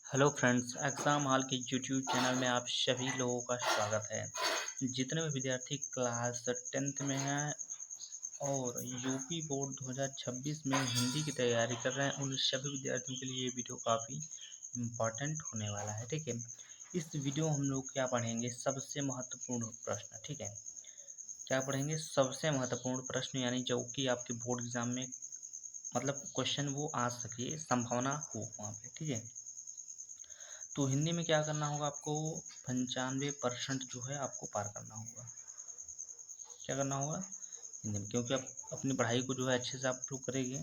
Hello friends, exam hall के YouTube channel में आप सभी लोगों का स्वागत है। जितने भी विद्यार्थी क्लास 10th में हैं और यूपी बोर्ड 2026 में हिंदी की तैयारी कर रहे हैं, उन सभी विद्यार्थियों के लिए ये वीडियो काफ़ी इम्पॉर्टेंट होने वाला है। ठीक है, इस वीडियो में हम लोग क्या पढ़ेंगे? सबसे महत्वपूर्ण प्रश्न। ठीक है, क्या पढ़ेंगे? सबसे महत्वपूर्ण प्रश्न, यानी जो कि आपके बोर्ड एग्जाम में मतलब क्वेश्चन वो आ सके, संभावना हो वहाँ पे। ठीक है, तो हिंदी में क्या करना होगा आपको? 95% जो है आपको पार करना होगा। क्या करना होगा हिंदी में? क्योंकि आप अपनी पढ़ाई को जो है अच्छे से आप लोग करेंगे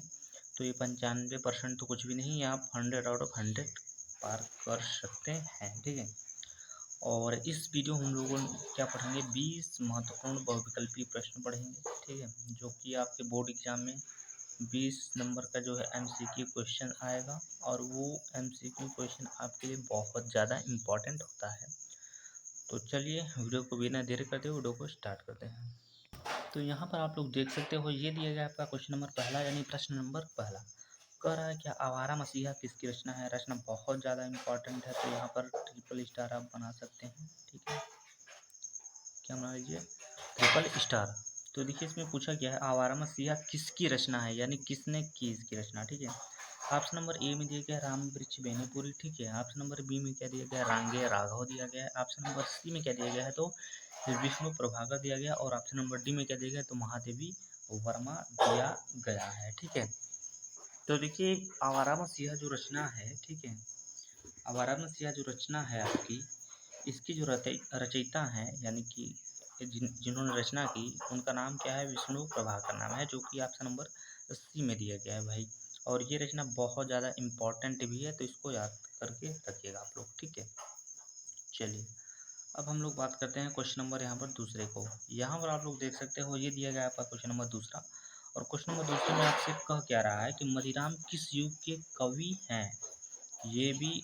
तो ये 95% तो कुछ भी नहीं है, आप 100 आउट ऑफ 100 पार कर सकते हैं। ठीक है, और इस वीडियो हम लोगों क्या पढ़ेंगे? 20 महत्वपूर्ण बहुविकल्पीय प्रश्न पढ़ेंगे। ठीक है, जो कि आपके बोर्ड एग्जाम में 20 नंबर का जो है एमसीक्यू क्वेश्चन आएगा, और वो एमसीक्यू क्वेश्चन आपके लिए बहुत ज़्यादा इम्पॉर्टेंट होता है। तो चलिए वीडियो को बिना देर करते हुए वीडियो को स्टार्ट करते हैं। तो यहाँ पर आप लोग देख सकते हो, ये दिया गया आपका क्वेश्चन नंबर पहला, यानी प्रश्न नंबर पहला कह रहा है क्या आवारा मसीहा किसकी रचना है? रचना बहुत ज़्यादा इम्पॉर्टेंट है, तो यहाँ पर ट्रिपल स्टार आप बना सकते हैं। ठीक है, क्या बना लीजिए? Triple star. तो देखिए इसमें पूछा गया है आवारा मसीहा किसकी रचना है, यानी किसने की इसकी रचना। ठीक है, ऑप्शन नंबर ए में दिया गया राम वृक्ष बेनीपुरी। ठीक है, ऑप्शन नंबर बी में क्या दिया गया? रांगे राघव दिया गया है। ऑप्शन नंबर सी में क्या दिया गया है? तो विष्णु प्रभाकर दिया गया। और ऑप्शन नंबर डी में क्या दिया गया? तो महादेवी वर्मा दिया गया है। ठीक है, तो देखिए आवारा मसीहा जो रचना है, ठीक है, आवारा मसीहा जो रचना है आपकी, इसकी जो रचयिता हैं, यानी कि जिन्होंने रचना की, उनका नाम क्या है? विष्णु प्रभाकर नाम है, जो कि ऑप्शन नंबर सी में दिया गया है भाई। और ये रचना बहुत ज़्यादा इम्पॉर्टेंट भी है, तो इसको याद करके रखिएगा आप लोग। ठीक है, चलिए अब हम लोग बात करते हैं क्वेश्चन नंबर यहाँ पर दूसरे को। यहाँ पर आप लोग देख सकते हो, ये दिया गया है आपका क्वेश्चन नंबर दूसरा, और क्वेश्चन नंबर दूसरे में आपसे कह क्या रहा है कि मदीराम किस युग के कवि हैं? ये भी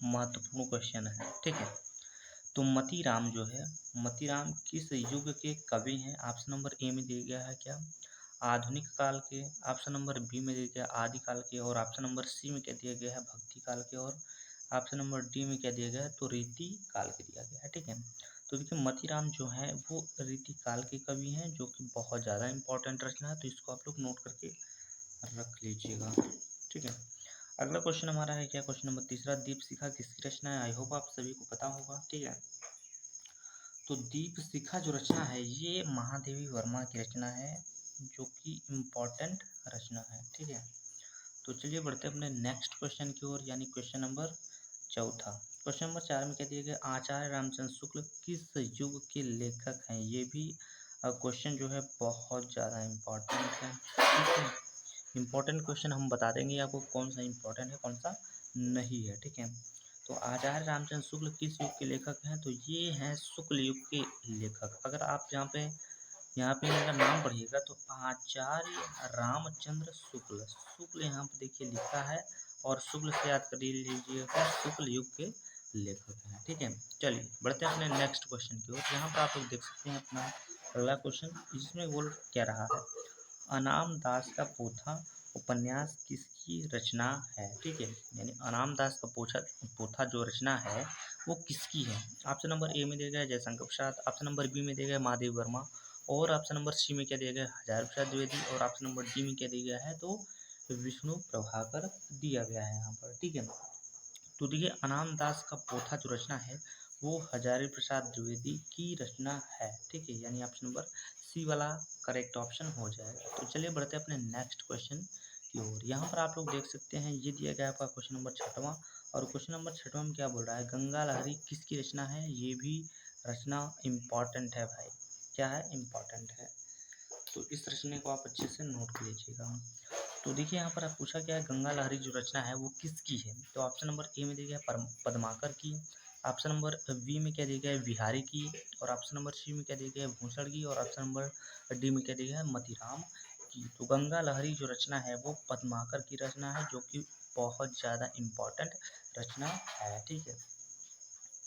महत्वपूर्ण क्वेश्चन है। ठीक है, तो मतीराम जो है, मतीराम किस युग के कवि हैं? ऑप्शन नंबर ए में दिया गया है क्या? आधुनिक काल के। ऑप्शन नंबर बी में दिया गया आदि काल के। और ऑप्शन नंबर सी में क्या दिया गया है? भक्ति काल के। और ऑप्शन नंबर डी में क्या दिया गया है? तो रीति काल के दिया गया है। ठीक है, तो देखिए मतीराम जो है वो रीति काल के कवि हैं, जो कि बहुत ज़्यादा इंपॉर्टेंट रचना है, तो इसको आप लोग नोट करके रख लीजिएगा। ठीक है, अगला क्वेश्चन हमारा है क्या? क्वेश्चन नंबर तीसरा, दीप शिखा किसकी रचना है? आई होप आप सभी को पता होगा। ठीक है, तो दीप शिखा जो रचना है ये महादेवी वर्मा की रचना है, जो कि इम्पोर्टेंट रचना है। ठीक है, तो चलिए बढ़ते हैं अपने नेक्स्ट क्वेश्चन की ओर, यानी क्वेश्चन नंबर चौथा। क्वेश्चन नंबर 4 में क्या दिया गया? आचार्य रामचंद्र शुक्ल किस युग के लेखक हैं? ये भी क्वेश्चन जो है बहुत ज़्यादा इम्पोर्टेंट है। ठीक है, इम्पोर्टेंट क्वेश्चन हम बता देंगे आपको कौन सा इम्पोर्टेंट है, कौन सा नहीं है। ठीक है, तो आचार्य रामचंद्र शुक्ल किस युग के लेखक हैं? तो ये हैं शुक्ल युग के लेखक। अगर आप यहाँ पे इनका नाम पढ़िएगा तो आचार्य रामचंद्र शुक्ल, शुक्ल यहाँ पे देखिए लिखा है, और शुक्ल से याद कर लीजिएगा, शुक्ल युग के लेखक हैं। ठीक है, चलिए बढ़ते हैं अपने नेक्स्ट क्वेश्चन की ओर। यहाँ पर आप लोग देख सकते हैं अपना अगला क्वेश्चन, जिसमें बोल क्या रहा है? अनाम दास का पोथा उपन्यास किसकी रचना है? ठीक है, यानी अनाम दास का पोथा जो रचना है वो किसकी है? ऑप्शन नंबर ए में दिया गया है Jaishankar Prasad. Option number B में दिया गया है महादेव वर्मा। और ऑप्शन नंबर सी में क्या दिया गया है? हजारी प्रसाद द्विवेदी। और ऑप्शन नंबर डी में क्या दिया गया है? तो विष्णु प्रभाकर दिया गया है यहाँ पर। ठीक है, तो देखिए अनाम दास का पोथा जो रचना है वो हजारी प्रसाद द्विवेदी की रचना है। ठीक है, यानी ऑप्शन नंबर सी वाला करेक्ट ऑप्शन हो जाएगा। तो चलिए बढ़ते हैं अपने नेक्स्ट क्वेश्चन की ओर। यहाँ पर आप लोग देख सकते हैं, ये दिया गया है आपका क्वेश्चन नंबर छठवां, और क्वेश्चन नंबर छठवां में क्या बोल रहा है? गंगा लहरी किसकी रचना है? ये भी रचना इम्पॉर्टेंट है भाई। क्या है? इम्पॉर्टेंट है, तो इस रचने को आप अच्छे से नोट कर लीजिएगा। तो देखिए यहाँ पर आप पूछा क्या है? गंगा लहरी जो रचना है वो किसकी है? तो ऑप्शन नंबर ए में दिया गया है पद्माकर की। ऑप्शन नंबर बी में क्या दिया गया है? बिहारी की। और ऑप्शन नंबर सी में क्या दिया गया है? भूषण की। और ऑप्शन नंबर डी में क्या दिया गया है? मतीराम की। तो गंगा लहरी जो रचना है वो पद्माकर की रचना है, जो कि बहुत ज़्यादा इम्पॉर्टेंट रचना है। ठीक है,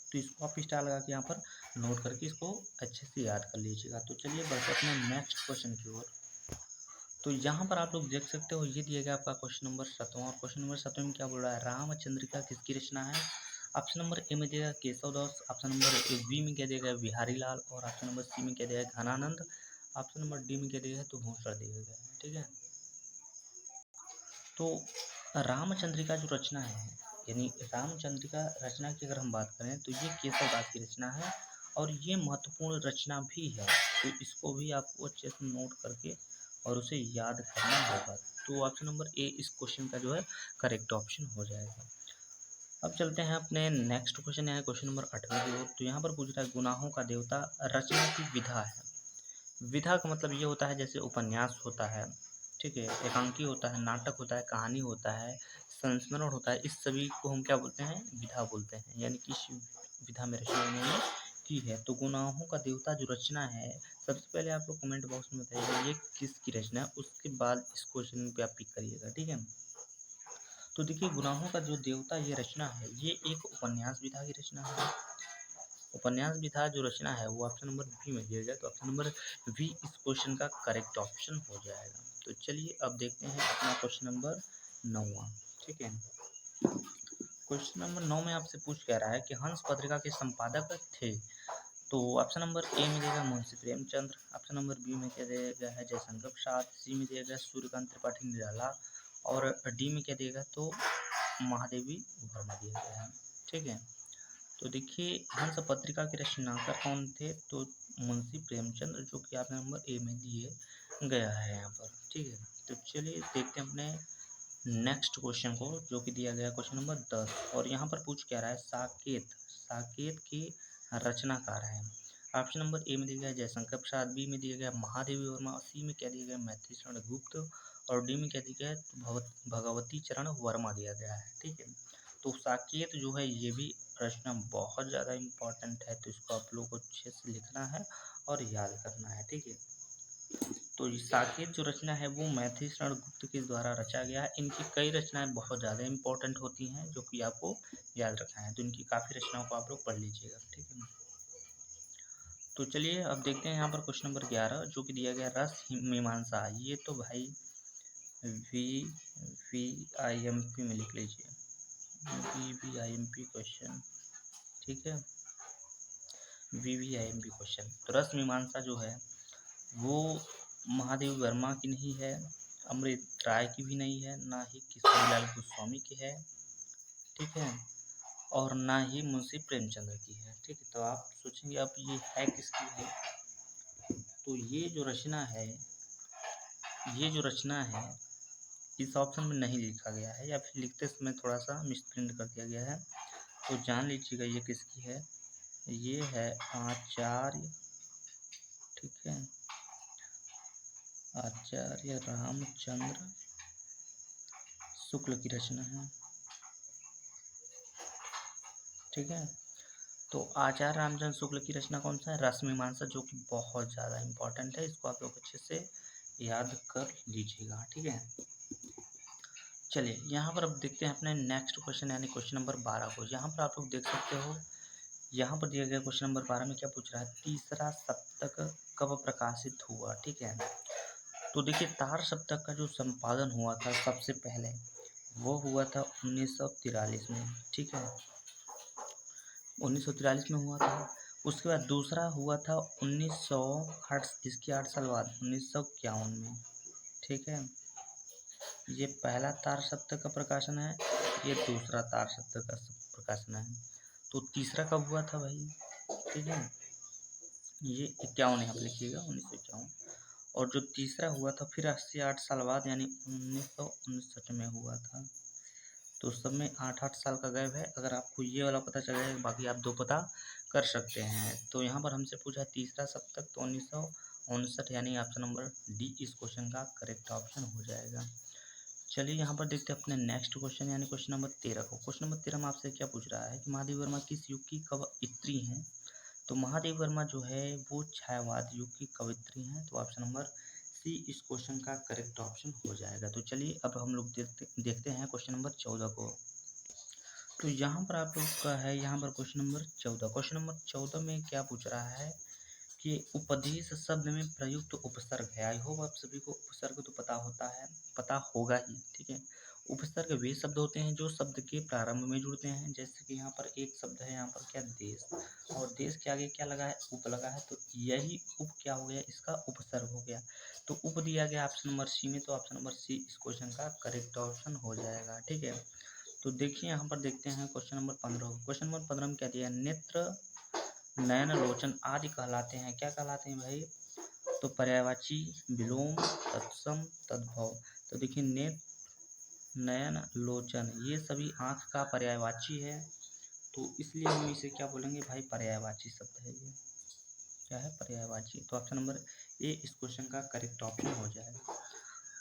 तो इसको आप स्टार लगा के यहाँ पर नोट करके इसको अच्छे से याद कर लीजिएगा। तो चलिए बढ़ते अपने नेक्स्ट क्वेश्चन की ओर। तो यहाँ पर आप लोग देख सकते हो, ये दिया गया आपका क्वेश्चन नंबर 7वां, और क्वेश्चन नंबर 7 में क्या बोल रहा है, रामचंद्रिका किसकी रचना है। ऑप्शन नंबर ए में दिया केशवदास, ऑप्शन नंबर बी में क्या दिया गया बिहारी लाल, और ऑप्शन नंबर सी में क्या दिया है घनानंद, ऑप्शन नंबर डी में क्या दिया है तो भूसर दिया गया है। ठीक है, तो रामचंद्रिका जो रचना है, यानी रामचंद्रिका रचना की अगर हम बात करें तो ये केशवदास की रचना है, और ये महत्वपूर्ण रचना भी है, तो इसको भी आपको अच्छे से नोट करके और उसे याद करना होगा। तो ऑप्शन नंबर ए इस क्वेश्चन का जो है करेक्ट ऑप्शन हो जाएगा। अब चलते हैं अपने नेक्स्ट क्वेश्चन, है क्वेश्चन नंबर 8वें की ओर। तो यहाँ पर पूछ रहा है गुनाहों का देवता रचना की विधा है। विधा का मतलब ये होता है जैसे उपन्यास होता है, ठीक है, एकांकी होता है, नाटक होता है, कहानी होता है, संस्मरण होता है, इस सभी को हम क्या बोलते हैं, विधा बोलते हैं, यानी कि इस विधा में रचना उन्होंने की है। तो गुनाहों का देवता जो रचना है, सबसे पहले आप लोग कमेंट बॉक्स में बताइएगा ये किसकी रचना है, उसके बाद इस क्वेश्चन पे आप पिक करिएगा। ठीक है, तो देखिए गुनाहों का जो देवता ये रचना है, ये एक उपन्यास विधा की रचना है। उपन्यास विधा जो रचना है वो ऑप्शन नंबर बी में दिया गया, तो ऑप्शन नंबर बी इस क्वेश्चन का करेक्ट ऑप्शन हो जाएगा। तो चलिए अब देखते हैं अपना क्वेश्चन नंबर 9वां। ठीक है, क्वेश्चन नंबर 9 में आपसे पूछ कह रहा है कि हंस पत्रिका के संपादक थे। तो ऑप्शन नंबर ए में दिया गया Munshi Premchandra, option number B में क्या दिया गया है जयशंकर प्रसाद, सी में दिया गया सूर्यकांत त्रिपाठी निराला, और डी में क्या दिया गया तो महादेवी वर्मा दिया गया है। ठीक है, तो देखिए हंस पत्रिका के रचनाकार कौन थे, तो मुंशी प्रेमचंद्र, जो कि आपने नंबर ए में दिए गया है यहाँ पर। ठीक है, तो चलिए देखते हैं अपने नेक्स्ट क्वेश्चन को, जो कि दिया गया क्वेश्चन नंबर 10, और यहाँ पर पूछ क्या रहा है साकेत, साकेत के रचनाकार है। ऑप्शन नंबर ए में दिया गया जयशंकर प्रसाद, बी में दिया गया महादेवी वर्मा, सी में क्या दिया गया मैथिली शरण गुप्त, और डी में क्या दिया गया है तो भगवती चरण वर्मा दिया गया है। ठीक है, तो साकेत जो है ये भी रचना बहुत ज़्यादा इम्पोर्टेंट है, तो इसको आप लोगों को अच्छे से लिखना है और याद करना है। ठीक है, तो ये साकेत जो रचना है वो मैथिली शरण गुप्त के द्वारा रचा गया है। इनकी कई रचनाएं बहुत ज़्यादा इंपॉर्टेंट होती हैं, जो कि आपको याद रखना है, तो इनकी काफ़ी रचनाओं को आप लोग पढ़ लीजिएगा। ठीक है, तो चलिए अब देखते हैं यहाँ पर क्वेश्चन नंबर 11, जो कि दिया गया रस मीमांसा। ये तो भाई V V I M P में लिख लीजिए, V I M P question. ठीक है, V V I M P question. तो रस मीमांसा जो है वो महादेव वर्मा की नहीं है, अमृत राय की भी नहीं है, ना ही किशोरीलाल गोस्वामी की है। ठीक है, और ना ही मुंशी प्रेमचंद्र की है। ठीक है, तो आप सोचेंगे अब ये है किसकी है, तो ये जो रचना है इस ऑप्शन में नहीं लिखा गया है, या फिर लिखते समय थोड़ा सा मिसप्रिंट कर दिया गया है, तो जान लीजिएगा ये किसकी है, ये है आचार्य, ठीक है, आचार्य रामचंद्र शुक्ल की रचना है। ठीक है, तो आचार्य रामचंद्र शुक्ल की रचना कौन सा है, रस मीमांसा, जो कि बहुत ज़्यादा इंपॉर्टेंट है, इसको आप लोग अच्छे से याद कर लीजिएगा। ठीक है, चलिए यहाँ पर अब देखते हैं अपने नेक्स्ट क्वेश्चन, यानी क्वेश्चन नंबर 12 को। यहाँ पर आप लोग देख सकते हो, यहाँ पर दिया गया क्वेश्चन नंबर 12 में क्या पूछ रहा है, तीसरा सप्तक कब प्रकाशित हुआ। ठीक है, तो देखिए तार सप्तक का जो संपादन हुआ था सबसे पहले, वो हुआ था 1943 में। ठीक है, 1943 में हुआ था। उसके बाद दूसरा हुआ था 1908, इसके 8 साल बाद 1951 में। ठीक है, ये पहला तार सप्तक का प्रकाशन है, ये दूसरा तार सप्तक का प्रकाशन है। तो तीसरा कब हुआ था भाई, ठीक है, ये 51 यहाँ पर लिखिएगा, 1951। और जो तीसरा हुआ था फिर 8 साल बाद, यानी 1959 में हुआ था। तो सब में 8-8 साल का गैप है। अगर आपको ये वाला पता चल जाएगा, बाकी आप दो पता कर सकते हैं। तो यहाँ पर हमसे पूछा तीसरा सप्तक, तो 1959, यानी ऑप्शन नंबर डी इस क्वेश्चन का करेक्ट ऑप्शन हो जाएगा। चलिए यहाँ पर देखते हैं अपने नेक्स्ट क्वेश्चन, यानी क्वेश्चन नंबर 13 को। क्वेश्चन नंबर 13 में आपसे क्या पूछ रहा है कि महादेव वर्मा किस युग की कवयित्री हैं। तो महादेव वर्मा जो है वो छायावाद युग की कवयित्री हैं, तो ऑप्शन नंबर सी इस क्वेश्चन का करेक्ट ऑप्शन हो जाएगा। तो चलिए अब हम लोग देखते हैं क्वेश्चन नंबर 14 को। तो यहाँ पर आप लोग का है, यहाँ पर क्वेश्चन नंबर 14, क्वेश्चन नंबर 14 में क्या पूछ रहा है कि उपदेश शब्द में प्रयुक्त उपसर्ग है। आई होप आप सभी को उपसर्ग तो पता होता है, पता होगा ही, ठीक है। उपसर्ग वे शब्द होते हैं जो शब्द के प्रारंभ में जुड़ते हैं। जैसे कि यहाँ पर एक शब्द है, यहाँ पर क्या देश, और देश के आगे क्या लगा है, उप लगा है, तो यही उप क्या हो गया, इसका उपसर्ग हो गया। तो उप दिया गया ऑप्शन नंबर सी में, तो ऑप्शन नंबर सी इस क्वेश्चन का करेक्ट ऑप्शन हो जाएगा, ठीक है। तो देखिए यहाँ पर देखते हैं क्वेश्चन नंबर 15। क्वेश्चन नंबर 15 में क्या दिया, नेत्र नयन लोचन आदि कहलाते हैं। क्या कहलाते हैं भाई, तो पर्यायवाची, विलोम, तत्सम, तद्भव। तो देखिए नेत्र नयन लोचन ये सभी आँख का पर्यायवाची है, तो इसलिए हम इसे क्या बोलेंगे भाई, पर्यायवाची शब्द है ये, क्या है, पर्यायवाची। तो ऑप्शन नंबर ए इस क्वेश्चन का करेक्ट ऑप्शन हो जाएगा।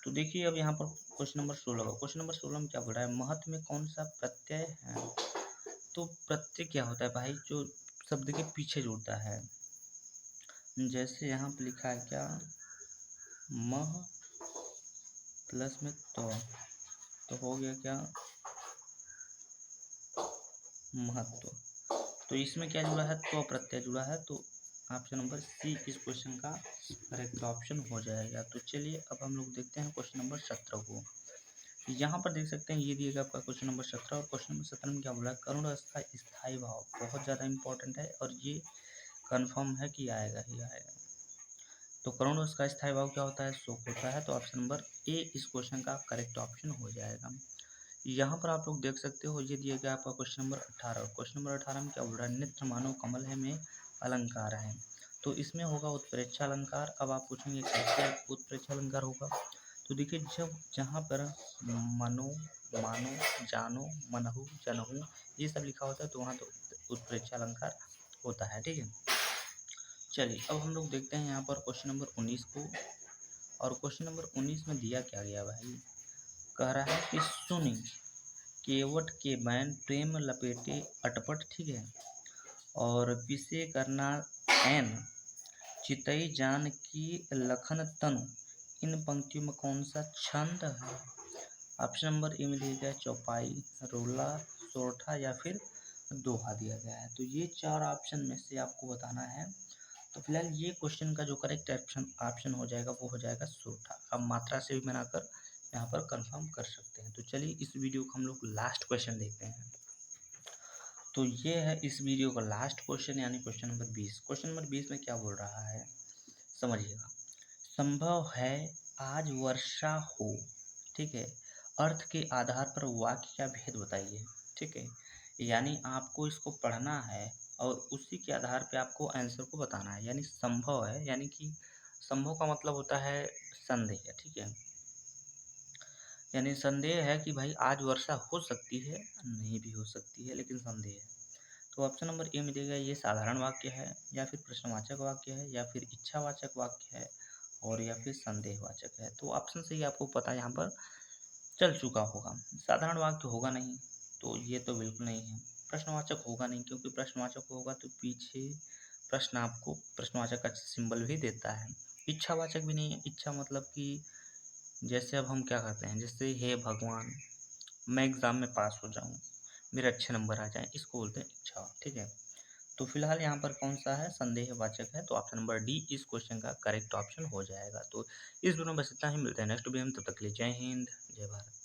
तो देखिए अब यहाँ पर क्वेश्चन नंबर 16 का, क्वेश्चन नंबर 16 में क्या बोल रहा है, महत्व में कौन सा प्रत्यय है। तो प्रत्यय क्या होता है भाई, जो शब्द के पीछे जुड़ता है। जैसे यहाँ पर लिखा है क्या, मह प्लस में तो हो गया क्या, महत्व। तो इसमें क्या जुड़ा है, तो प्रत्यय जुड़ा है, तो ऑप्शन नंबर सी इस क्वेश्चन का करेक्ट ऑप्शन हो जाएगा। तो चलिए अब हम लोग देखते हैं क्वेश्चन नंबर 17 को। यहाँ पर देख सकते हैं ये दिएगा आपका क्वेश्चन नंबर 17, और क्वेश्चन नंबर 17 में क्या बोला है, करुण रस का स्थायी भाव बहुत ज़्यादा इंपॉर्टेंट है, और ये कन्फर्म है कि आएगा ही आएगा। तो करुण रस का स्थायी भाव क्या होता है, शोक होता है। तो ऑप्शन नंबर ए इस क्वेश्चन का करेक्ट ऑप्शन हो जाएगा। यहाँ पर आप लोग देख सकते हो ये दिया गया आपका क्वेश्चन नंबर 18। क्वेश्चन नंबर 18 में क्या बोल रहा है, नेत्र मानो कमल है में अलंकार है। तो इसमें होगा उत्प्रेक्षा अलंकार। अब आप पूछेंगे कैसे उत्प्रेक्षा अलंकार होगा, तो देखिए जब जहाँ पर मनो, मानो, जानो, मनहु, जनहु ये सब लिखा होता है, तो वहाँ तो उत्प्रेक्षा अलंकार होता है, ठीक है। चलिए अब हम लोग देखते हैं यहाँ पर क्वेश्चन नंबर 19 को, और क्वेश्चन नंबर 19 में दिया क्या गया भाई, कह रहा है कि सुनी केवट के बैन प्रेम लपेटे अटपट, ठीक है, और पिसे करना एन चितई जान की लखन तनु, इन पंक्तियों में कौन सा छंद है। ऑप्शन नंबर ए में दिया गया चौपाई, रोला, सोरठा या फिर दोहा दिया गया है। तो ये चार ऑप्शन में से आपको बताना है। तो फिलहाल ये क्वेश्चन का जो करेक्ट ऑप्शन हो जाएगा वो हो जाएगा सोरठा। अब मात्रा से भी बनाकर यहाँ पर कंफर्म कर सकते हैं। तो चलिए इस वीडियो का हम लोग लास्ट क्वेश्चन देखते हैं। तो ये है इस वीडियो का लास्ट क्वेश्चन, यानी क्वेश्चन नंबर 20। क्वेश्चन नंबर 20 में क्या बोल रहा है, समझिएगा। संभव है आज वर्षा हो, ठीक है, अर्थ के आधार पर वाक्य का भेद बताइए, ठीक है। यानी आपको इसको पढ़ना है और उसी के आधार पे आपको आंसर को बताना है। यानी संभव है, यानी कि संभव का मतलब होता है संदेह, ठीक है। यानी संदेह है कि भाई आज वर्षा हो सकती है, नहीं भी हो सकती है, लेकिन संदेह है। तो ऑप्शन नंबर ए में दिया गया ये साधारण वाक्य है, या फिर प्रश्नवाचक वाक्य है, या फिर इच्छावाचक वाक्य है, और या फिर संदेहवाचक है। तो ऑप्शन से ही आपको पता यहाँ पर चल चुका होगा। साधारण वाक्य होगा नहीं, तो ये तो बिल्कुल नहीं है। प्रश्नवाचक होगा नहीं, क्योंकि प्रश्नवाचक होगा तो पीछे प्रश्न आपको प्रश्नवाचक का सिंबल भी देता है। इच्छावाचक भी नहीं है। इच्छा मतलब कि जैसे अब हम क्या कहते हैं, जैसे हे भगवान मैं एग्ज़ाम में पास हो जाऊँ, मेरे अच्छे नंबर आ जाएँ, इसको बोलते हैं इच्छा, ठीक है। तो फिलहाल यहाँ पर कौन सा है, संदेहवाचक है। तो ऑप्शन नंबर डी इस क्वेश्चन का करेक्ट ऑप्शन हो जाएगा। तो इस वीडियो में बस इतना ही, मिलते हैं नेक्स्ट वीडियो में, तब तक के लिए जय हिंद, जय भारत।